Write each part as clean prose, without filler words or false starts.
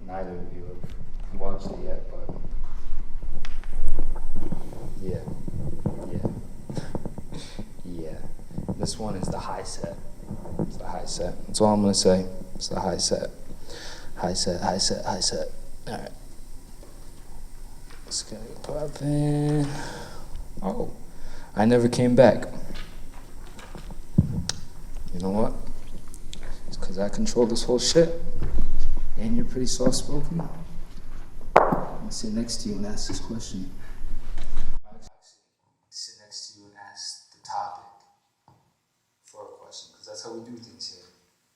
neither of you have watched it yet, but yeah. This one is the high set. It's the high set. That's all I'm gonna say. It's the high set. High set. All right. Let's get it poppin'. Oh, I never came back. You know what? It's because I control this whole shit. And you're pretty soft-spoken. I'm gonna sit next to you and ask this question. Sit next to you and ask the topic for a question, because that's how we do things here.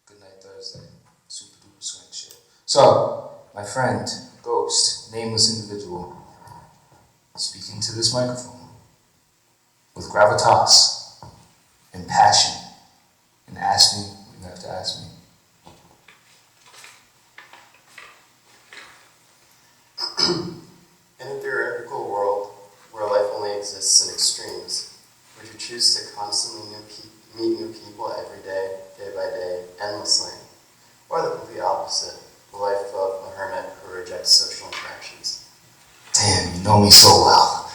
Goodnight Thursday, super duper swing shit. So, my friend, ghost, nameless individual, speaking to this microphone with gravitas and passion, and ask me what you have to ask me. In a theoretical world where life only exists in extremes, would you choose to constantly meet new people every day, day by day, endlessly? Or the complete opposite, the life of a hermit who rejects social interactions? Damn, you know me so well.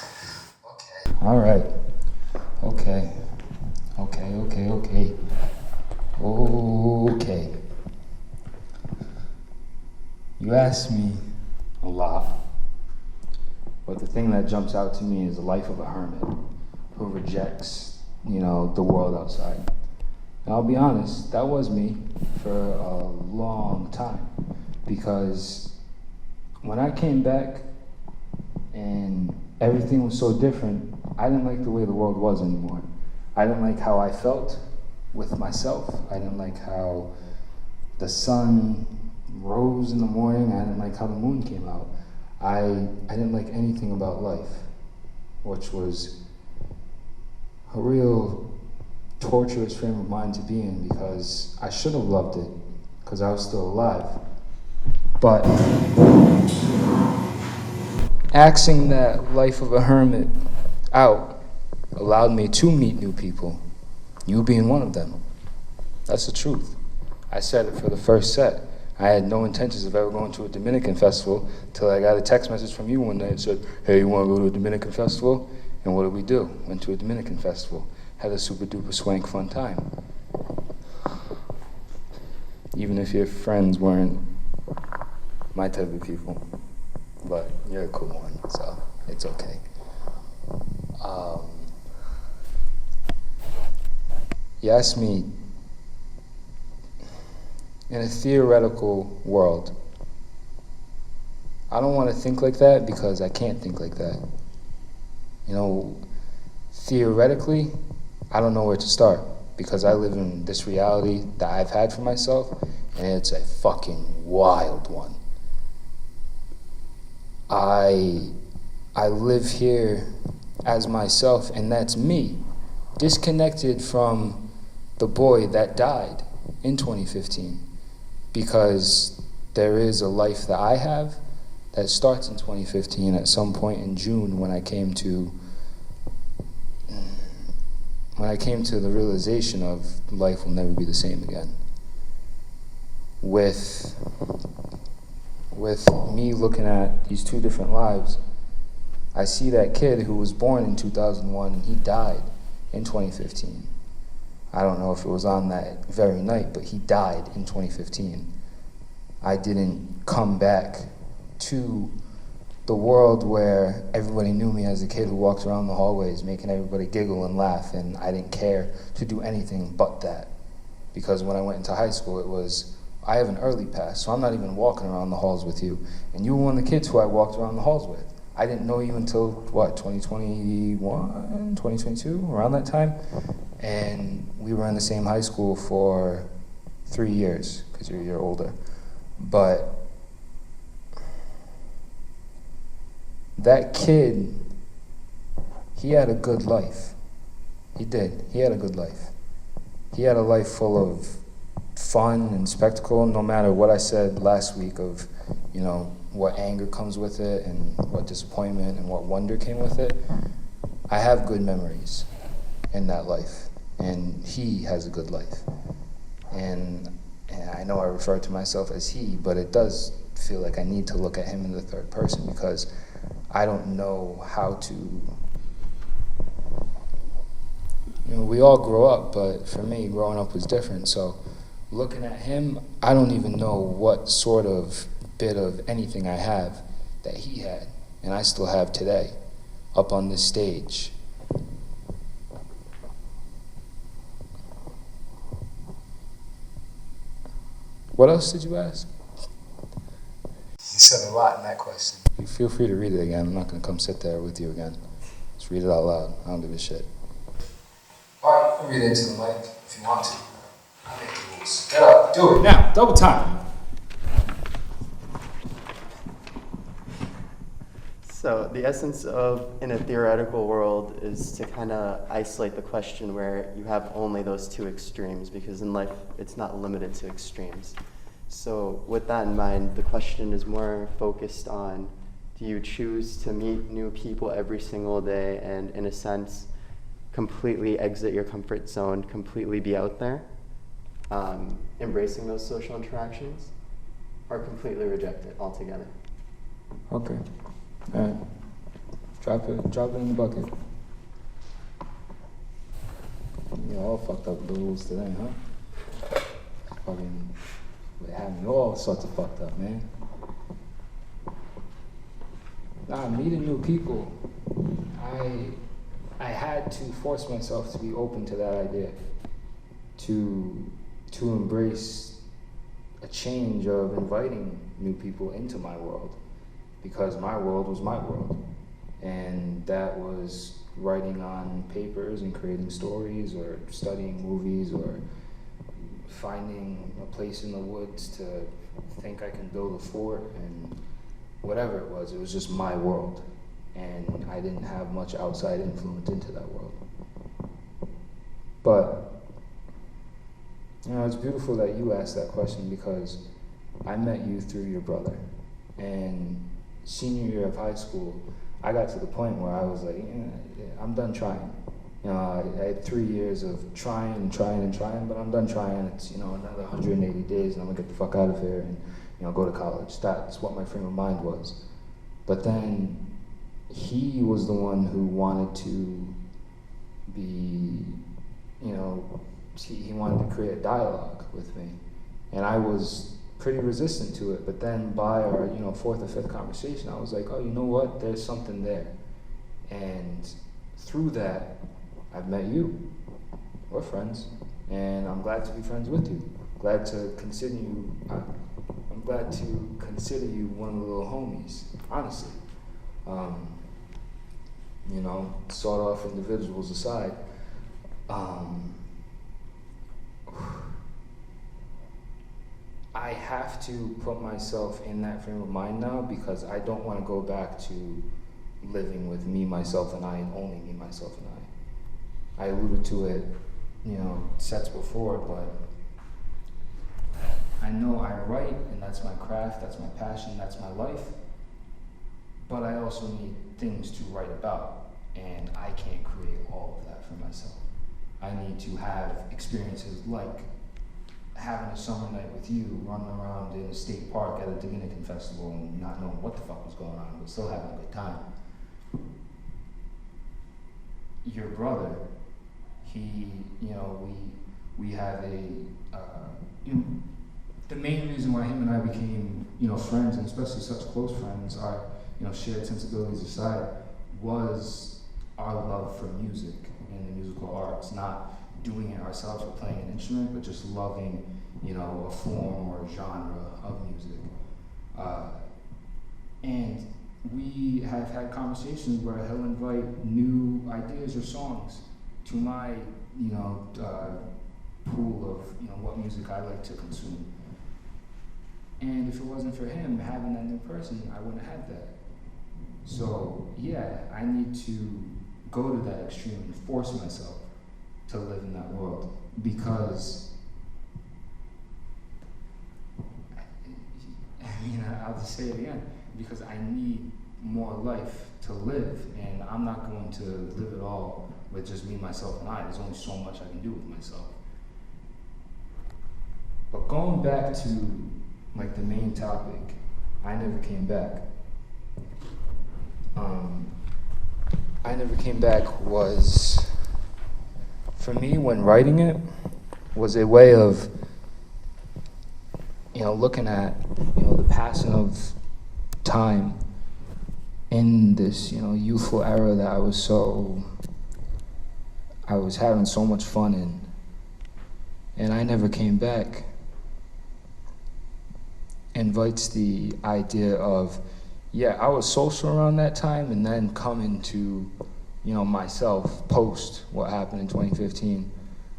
Okay. All right. Okay. You asked me a lot, but the thing that jumps out to me is the life of a hermit who rejects, the world outside. And I'll be honest, that was me for a long time, because when I came back and everything was so different, I didn't like the way the world was anymore. I didn't like how I felt with myself. I didn't like how the sun rose in the morning. I didn't like how the moon came out. I didn't like anything about life, which was a real torturous frame of mind to be in, because I should have loved it, because I was still alive. But axing that life of a hermit out allowed me to meet new people, you being one of them. That's the truth. I said it for the first set. I had no intentions of ever going to a Dominican festival till I got a text message from you one night and said, hey, you want to go to a Dominican festival? And what did we do? Went to a Dominican festival. Had a super duper swank fun time. Even if your friends weren't my type of people. But you're a cool one, so it's okay. You asked me, in a theoretical world, I don't want to think like that because I can't think like that. Theoretically, I don't know where to start, because I live in this reality that I've had for myself, and it's a fucking wild one. I live here as myself, and that's me, disconnected from the boy that died in 2015, because there is a life that I have that starts in 2015 at some point in June, when I came to the realization of life will never be the same again. With me looking at these two different lives, I see that kid who was born in 2001 and he died in 2015. I don't know if it was on that very night, but he died in 2015. I didn't come back to the world where everybody knew me as a kid who walked around the hallways making everybody giggle and laugh, and I didn't care to do anything but that. Because when I went into high school, it was, I have an early pass, so I'm not even walking around the halls with you. And you were one of the kids who I walked around the halls with. I didn't know you until, 2021, 2022, around that time? And we were in the same high school for 3 years, because you're a year older. But that kid, he had a good life. He did. He had a good life. He had a life full of fun and spectacle, no matter what I said last week of, what anger comes with it and what disappointment and what wonder came with it. I have good memories in that life, and he has a good life. And I know I refer to myself as he, but it does feel like I need to look at him in the third person because I don't know how to. We all grow up, but for me, growing up was different. So looking at him, I don't even know what sort of bit of anything I have that he had, and I still have today, up on this stage. What else did you ask? You said a lot in that question. You feel free to read it again. I'm not going to come sit there with you again. Just read it out loud. I don't give a shit. All right, you can read it into the mic if you want to. I make the rules. Get up. Do it now. Double time. So the essence of in a theoretical world is to kind of isolate the question where you have only those two extremes, because in life it's not limited to extremes. So with that in mind, the question is more focused on, do you choose to meet new people every single day and, in a sense, completely exit your comfort zone, completely be out there, embracing those social interactions, or completely reject it altogether? Okay. All right. Drop it in the bucket. You all fucked up the rules today, huh? Fucking, they had me all sorts of fucked up, man. Nah, meeting new people, I had to force myself to be open to that idea, to embrace a change of inviting new people into my world. Because my world was my world, and that was writing on papers and creating stories or studying movies or finding a place in the woods to think I can build a fort, and whatever it was just my world, and I didn't have much outside influence into that world. But it's beautiful that you asked that question, because I met you through your brother, and senior year of high school, I got to the point where I was like, I'm done trying. I had 3 years of trying, but I'm done trying. It's, another 180 days and I'm gonna get the fuck out of here and, go to college. That's what my frame of mind was. But then he was the one who wanted to be, he wanted to create a dialogue with me. And I was pretty resistant to it, but then by our fourth or fifth conversation, I was like, oh, you know what, there's something there. And through that, I've met you. We're friends, and I'm glad to be friends with you. Glad to consider you. I'm glad to consider you one of the little homies, honestly. Sawed-off individuals aside, I have to put myself in that frame of mind now, because I don't want to go back to living with me, myself, and I, and only me, myself, and I. I alluded to it, sets before, but I know I write, and that's my craft, that's my passion, that's my life, but I also need things to write about, and I can't create all of that for myself. I need to have experiences like having a summer night with you, running around in a state park at a Dominican festival and not knowing what the fuck was going on, but still having a good time. Your brother, we have the main reason why him and I became, friends, and especially such close friends, our, shared sensibilities aside, was our love for music and the musical arts, not doing it ourselves or playing an instrument, but just loving, a form or a genre of music. And we have had conversations where he'll invite new ideas or songs to my, pool of, what music I like to consume. And if it wasn't for him having that new person, I wouldn't have had that. So yeah, I need to go to that extreme and force myself to live in that world, because I'll just say it again, because I need more life to live, and I'm not going to live it all with just me, myself, and I. There's only so much I can do with myself. But going back to the main topic, I never came back. I never came back was, for me, when writing it, was a way of, looking at, the passing of time in this, youthful era that I was having so much fun in. And I never came back invites the idea of, I was social around that time, and then coming to, myself post what happened in 2015.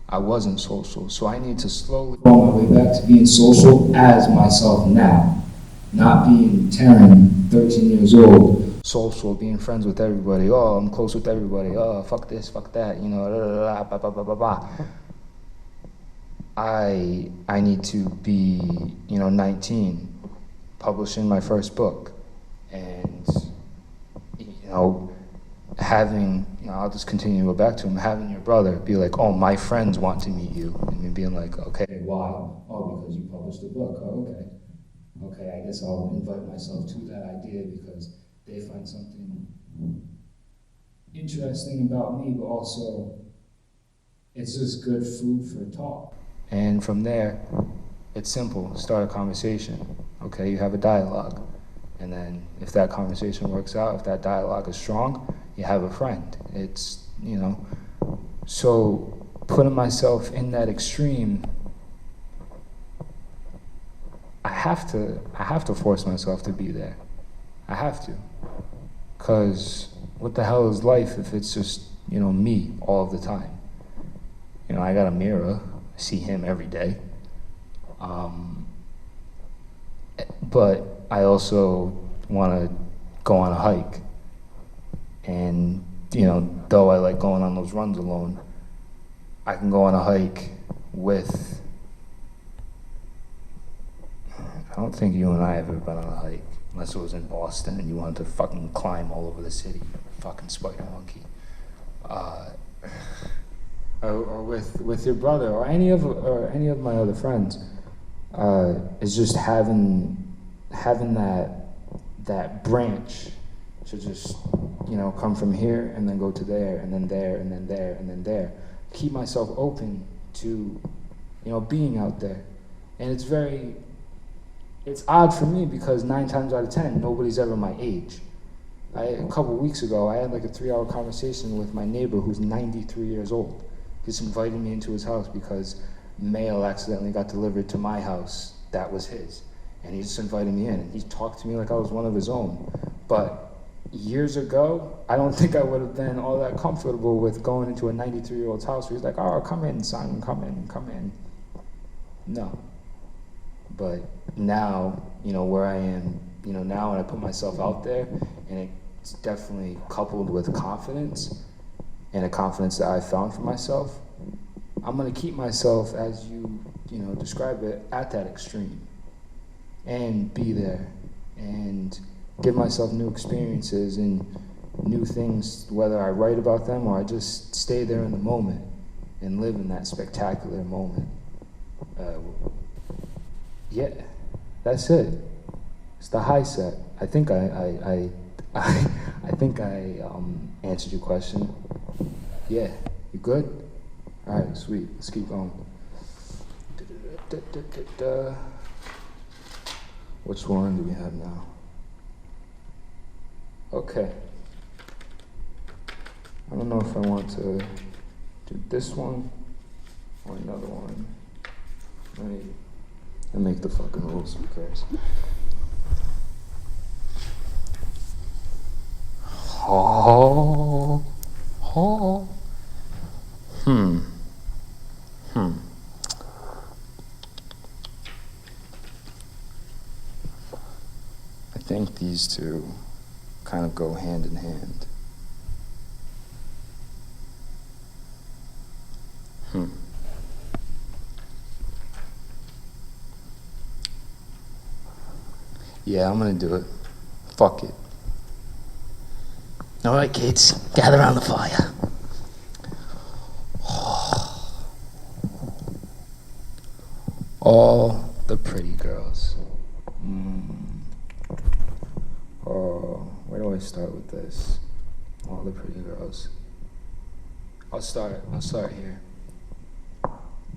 I wasn't social, so I need to slowly go my way back to being social as myself now, not being 10, 13 years old, social, being friends with everybody. Oh, I'm close with everybody. Oh, fuck this, fuck that, blah, blah, blah, blah, blah, blah. I need to be, 19, publishing my first book, and, having, I'll just continue to go back to him, having your brother be like, oh, my friends want to meet you, and me being like, okay, why? Oh, because you published a book. Oh, okay. Okay, I guess I'll invite myself to that idea because they find something interesting about me, but also it's just good food for talk. And from there, it's simple. Start a conversation. Okay, you have a dialogue. And then if that conversation works out, if that dialogue is strong, you have a friend. It's, so putting myself in that extreme, I have to force myself to be there. I have to. Because what the hell is life if it's just, me all of the time? I got a mirror. I see him every day. But I also want to go on a hike. And, though I like going on those runs alone, I can go on a hike with, I don't think you and I have ever been on a hike, unless it was in Boston and you wanted to fucking climb all over the city, fucking spider monkey. Or with your brother or any of my other friends, is just having that branch to just come from here and then go to there and then there and then there and then there. Keep myself open to being out there, and it's odd for me because 9 times out of 10 nobody's ever my age. A couple weeks ago I had like a 3-hour conversation with my neighbor who's 93 years old. He's invited me into his house because mail accidentally got delivered to my house that was his, and he just invited me in, and he talked to me like I was one of his own. But years ago, I don't think I would have been all that comfortable with going into a 93-year-old's house where he's like, oh, come in, son, come in. No. But now, where I am, now when I put myself out there, and it's definitely coupled with confidence, and a confidence that I found for myself, I'm going to keep myself, as you describe it, at that extreme, and be there, and give myself new experiences and new things, whether I write about them or I just stay there in the moment and live in that spectacular moment. That's it. It's the high set. I think I think I answered your question. Yeah, you good? All right, sweet. Let's keep going. Which one do we have now? Okay. I don't know if I want to do this one or another one. Let me make the fucking rules. Who cares? Oh. I think these two kind of go hand in hand. Yeah, I'm gonna do it. Fuck it. All right, kids, gather around the fire. All the pretty girls. do I start with this? All the pretty girls. I'll start here.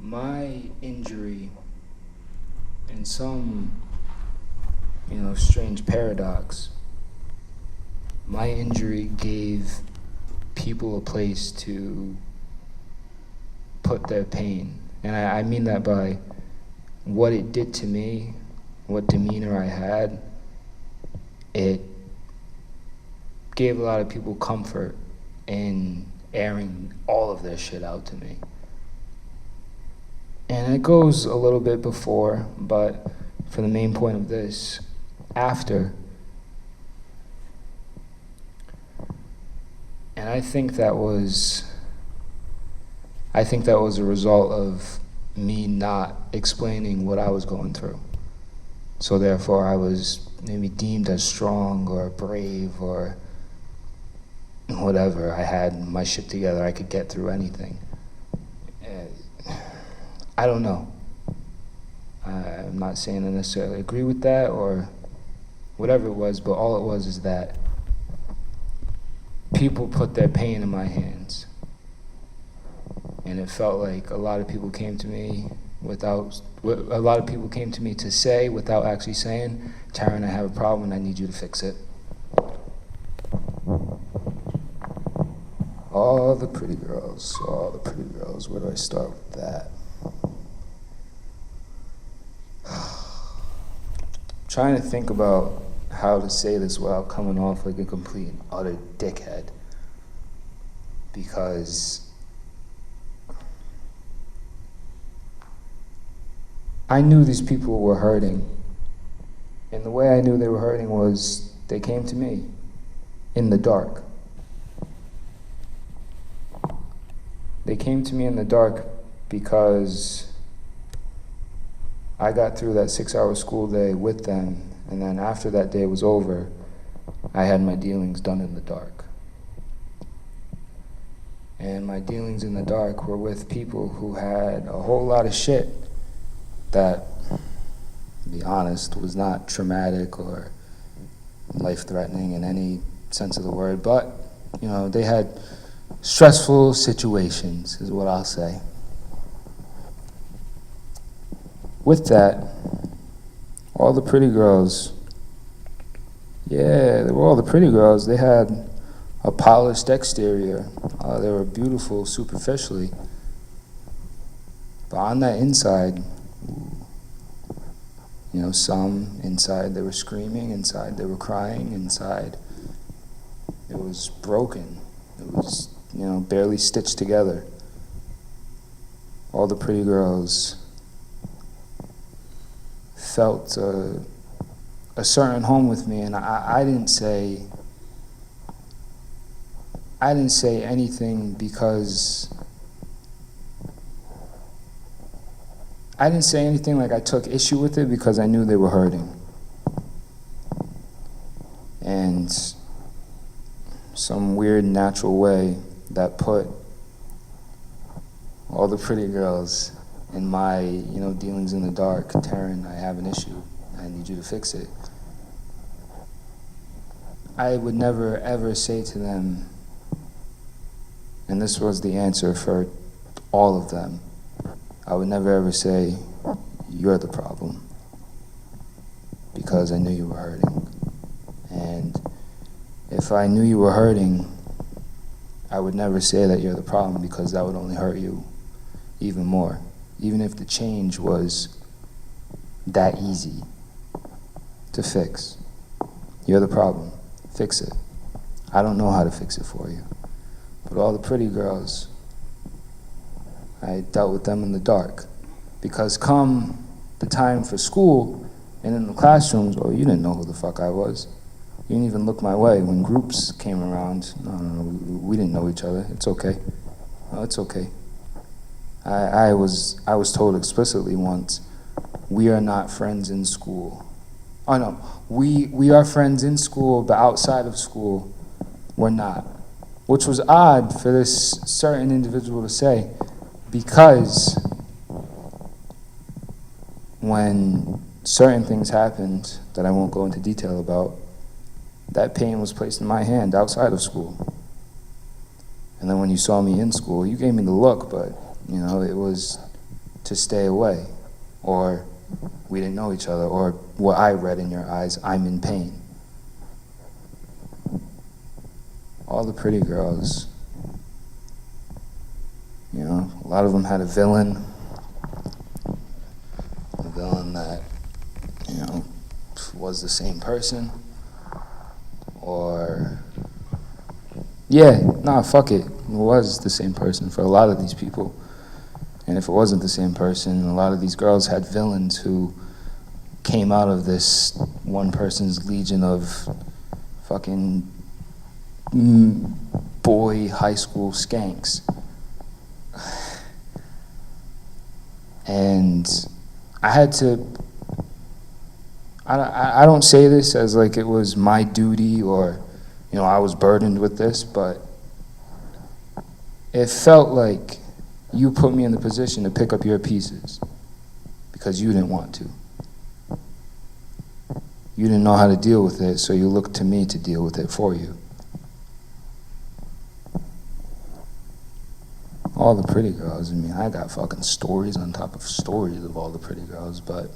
My injury, in some, strange paradox, my injury gave people a place to put their pain. And I mean that by what it did to me, what demeanor I had. It gave a lot of people comfort in airing all of their shit out to me. And it goes a little bit before, but for the main point of this, after. And I think that was a result of me not explaining what I was going through. So therefore I was maybe deemed as strong or brave or whatever. I had my shit together. I could get through anything. I don't know. I'm not saying I necessarily agree with that or whatever it was, but all it was is that people put their pain in my hands. And it felt like a lot of people came to me to say without actually saying, Theron, I have a problem and I need you to fix it. All the pretty girls, where do I start with that? Trying to think about how to say this without coming off like a complete and utter dickhead. Because I knew these people were hurting. And the way I knew they were hurting was they came to me in the dark. They came to me in the dark because I got through that 6-hour school day with them, and then after that day was over, I had my dealings done in the dark. And my dealings in the dark were with people who had a whole lot of shit that, to be honest, was not traumatic or life-threatening in any sense of the word, but, they had stressful situations, is what I'll say. With that, all the pretty girls, they were all the pretty girls. They had a polished exterior. They were beautiful superficially. But on that inside, some inside they were screaming, inside they were crying, inside it was broken. It was, barely stitched together. All the pretty girls felt a certain home with me, and I didn't say anything because I didn't say anything like I took issue with it because I knew they were hurting. And some weird natural way that put all the pretty girls in my, dealings in the dark. Theron, I have an issue. I need you to fix it. I would never, ever say to them, and this was the answer for all of them, I would never, ever say, you're the problem, because I knew you were hurting. And if I knew you were hurting, I would never say that you're the problem, because that would only hurt you even more. Even if the change was that easy to fix. You're the problem. Fix it. I don't know how to fix it for you. But all the pretty girls, I dealt with them in the dark. Because come the time for school and in the classrooms, you didn't know who the fuck I was. You didn't even look my way. When groups came around, no, we didn't know each other. It's okay. No, it's okay. I was told explicitly once, we are not friends in school. Oh no, we are friends in school, but outside of school, we're not. Which was odd for this certain individual to say, because when certain things happened that I won't go into detail about, that pain was placed in my hand outside of school. And then when you saw me in school, you gave me the look, but, it was to stay away. Or we didn't know each other. Or what I read in your eyes, I'm in pain. All the pretty girls, a lot of them had a villain that, was the same person. Or, fuck it. It was the same person for a lot of these people. And if it wasn't the same person, a lot of these girls had villains who came out of this one person's legion of fucking boy high school skanks. And I had to, I don't say this as like it was my duty or, I was burdened with this, but it felt like you put me in the position to pick up your pieces because you didn't want to. You didn't know how to deal with it, so you looked to me to deal with it for you. All the pretty girls, I got fucking stories on top of stories of all the pretty girls, but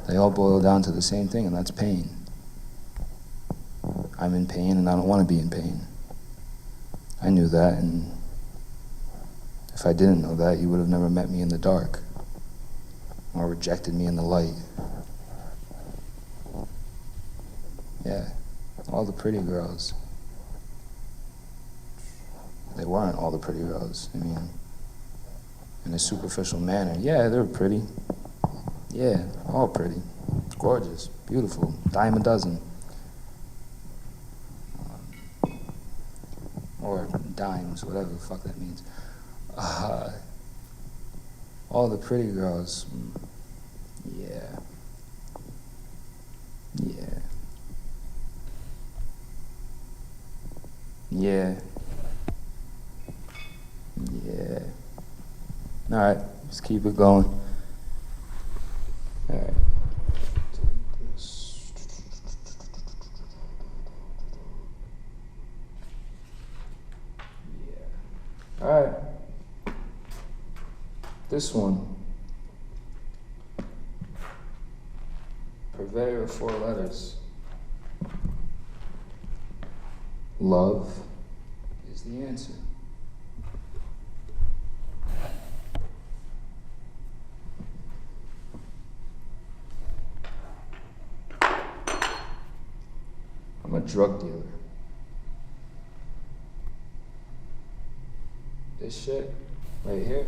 they all boil down to the same thing, and that's pain. I'm in pain, and I don't want to be in pain. I knew that, and if I didn't know that, you would have never met me in the dark or rejected me in the light. Yeah, all the pretty girls. They weren't all the pretty girls. In a superficial manner. Yeah, they were pretty. Yeah, all pretty. Gorgeous, beautiful, dime a dozen. Or dimes, whatever the fuck that means. All the pretty girls. Yeah. Alright, let's keep it going. Alright. Take this. Alright. This one. Purveyor of 4 letters. Love is the answer. I'm a drug dealer. This shit right here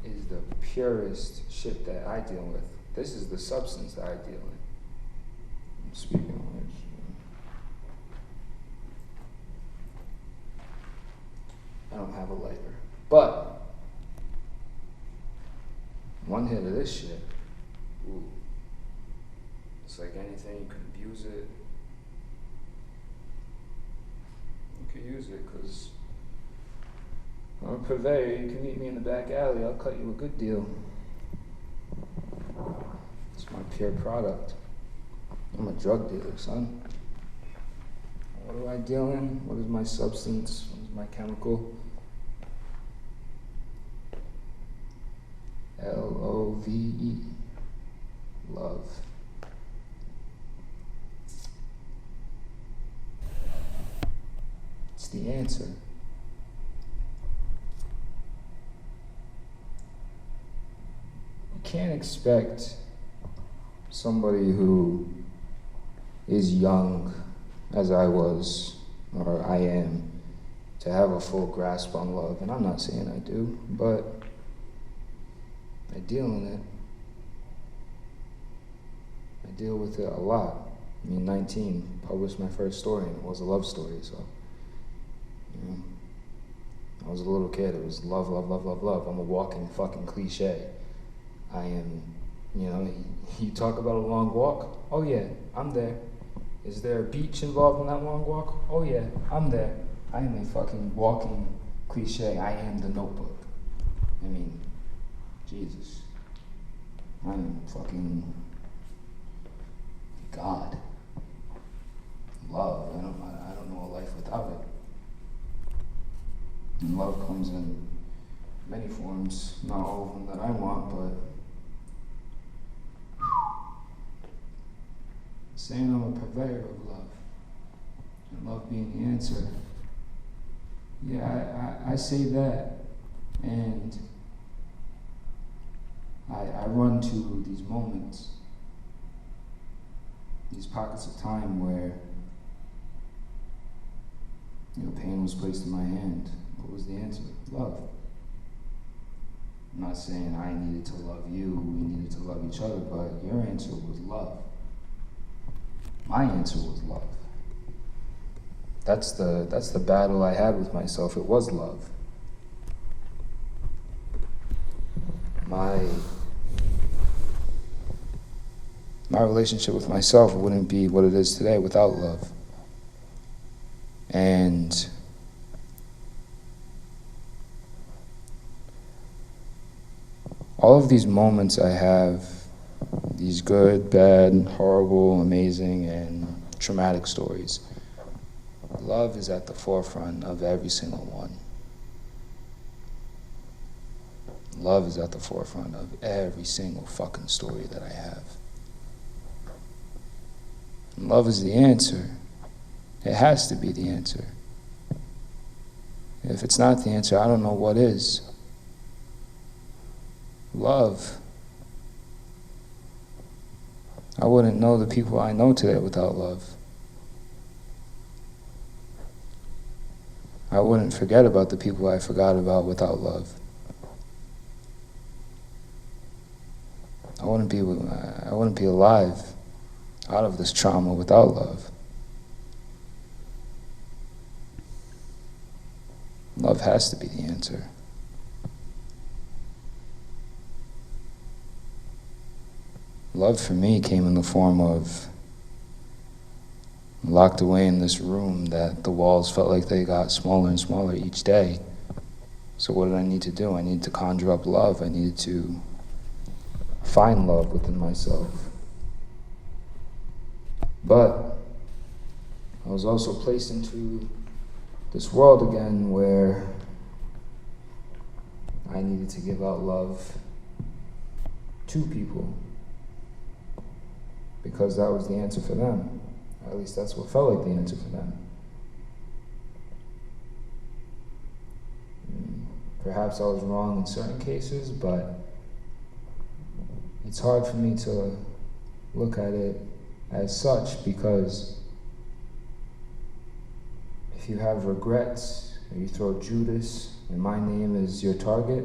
is the purest shit that I deal with. This is the substance that I deal in. Speaking of which, I don't have a lighter. But one hit of this shit, ooh. It's like anything, you can abuse it. You can use it, because I'm a purveyor. You can meet me in the back alley. I'll cut you a good deal. It's my pure product. I'm a drug dealer, son. What do I deal in? What is my substance? What is my chemical? Love. Love. It's the answer. You can't expect somebody who is young, as I was, or I am, to have a full grasp on love. And I'm not saying I do, but I deal in it. I deal with it a lot. 19, published my first story, and it was a love story, so, I was a little kid. It was love, love, love, love, love. I'm a walking fucking cliche. I am, you talk about a long walk? Oh yeah, I'm there. Is there a beach involved in that long walk? Oh yeah, I'm there. I am a fucking walking cliche. I am the Notebook. Jesus. I am fucking God. comes in many forms, not all of them that I want, but saying I'm a purveyor of love, and love being the answer. Yeah, I say that, and I run to these moments, these pockets of time where pain was placed in my hand. What was the answer? Love. I'm not saying I needed to love you, we needed to love each other, but your answer was love. My answer was love. That's the battle I had with myself. It was love. My relationship with myself wouldn't be what it is today without love. And all of these moments I have, these good, bad, horrible, amazing, and traumatic stories, love is at the forefront of every single one. Love is at the forefront of every single fucking story that I have. And love is the answer. It has to be the answer. If it's not the answer, I don't know what is. Love. I wouldn't know the people I know today without love. I wouldn't forget about the people I forgot about without love. I wouldn't be alive out of this trauma without love. Love has to be the answer. Love for me came in the form of locked away in this room that the walls felt like they got smaller and smaller each day. So what did I need to do? I needed to conjure up love. I needed to find love within myself. But I was also placed into this world again where I needed to give out love to people because that was the answer for them. At least that's what felt like the answer for them. Perhaps I was wrong in certain cases, but it's hard for me to look at it as such because if you have regrets or you throw Judas and my name is your target,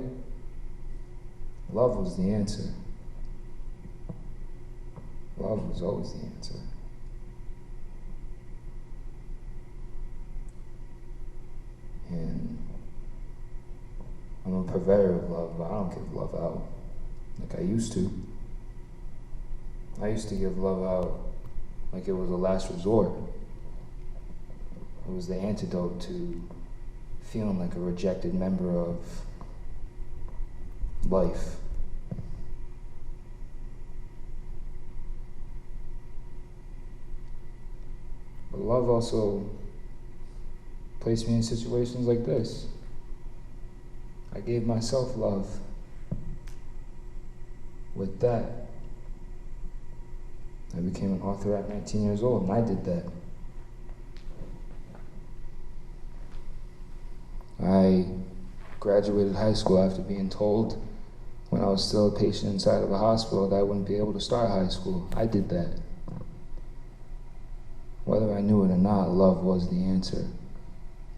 love was the answer. Love was always the answer. And I'm a purveyor of love, but I don't give love out like I used to. I used to give love out like it was a last resort. It was the antidote to feeling like a rejected member of life. But love also placed me in situations like this. I gave myself love. With that, I became an author at 19 years old, and I did that. I graduated high school after being told when I was still a patient inside of a hospital that I wouldn't be able to start high school. I did that. Whether I knew it or not, love was the answer.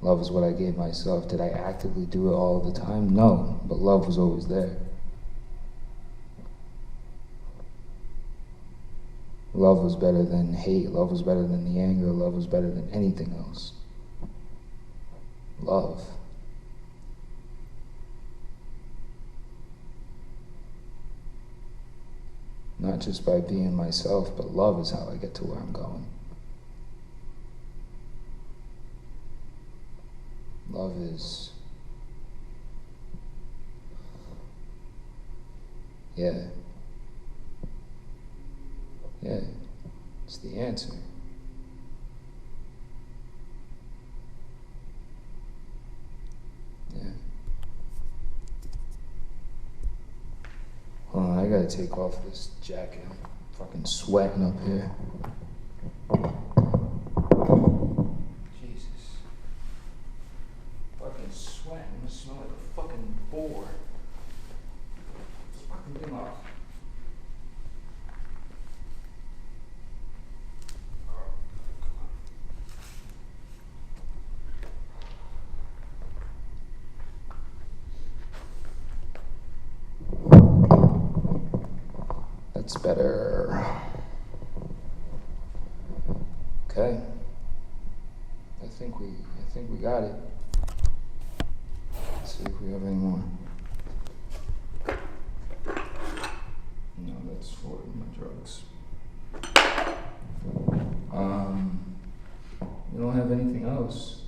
Love is what I gave myself. Did I actively do it all the time? No, but love was always there. Love was better than hate. Love was better than the anger. Love was better than anything else. Love. Not just by being myself, but love is how I get to where I'm going. Love is, yeah, it's the answer. Yeah. gotta take off this jacket. I'm fucking sweating up here. Jesus. Fucking sweating. I'm gonna smell like a fucking boar. This fucking thing off. That's better. Okay. I think we got it. Let's see if we have any more. No, that's for my drugs. We don't have anything else.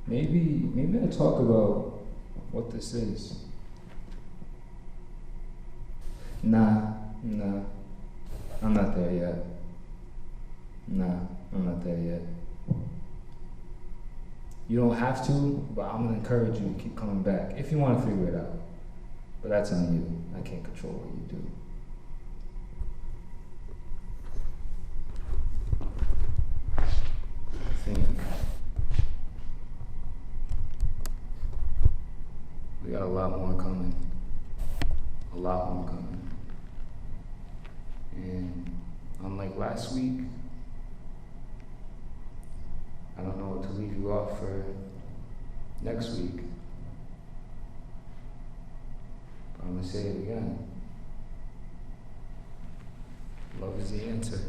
Maybe I talk about what this is. Nah, I'm not there yet. Nah, I'm not there yet. You don't have to, but I'm gonna encourage you to keep coming back if you want to figure it out. But that's on you. I can't control what you do. I think we got a lot more coming. A lot more coming. And unlike last week, I don't know what to leave you off for next week. But I'm gonna say it again. Love is the answer.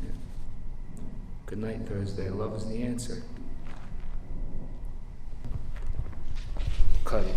Yeah. Good night, Thursday. Love is the answer. Cut it.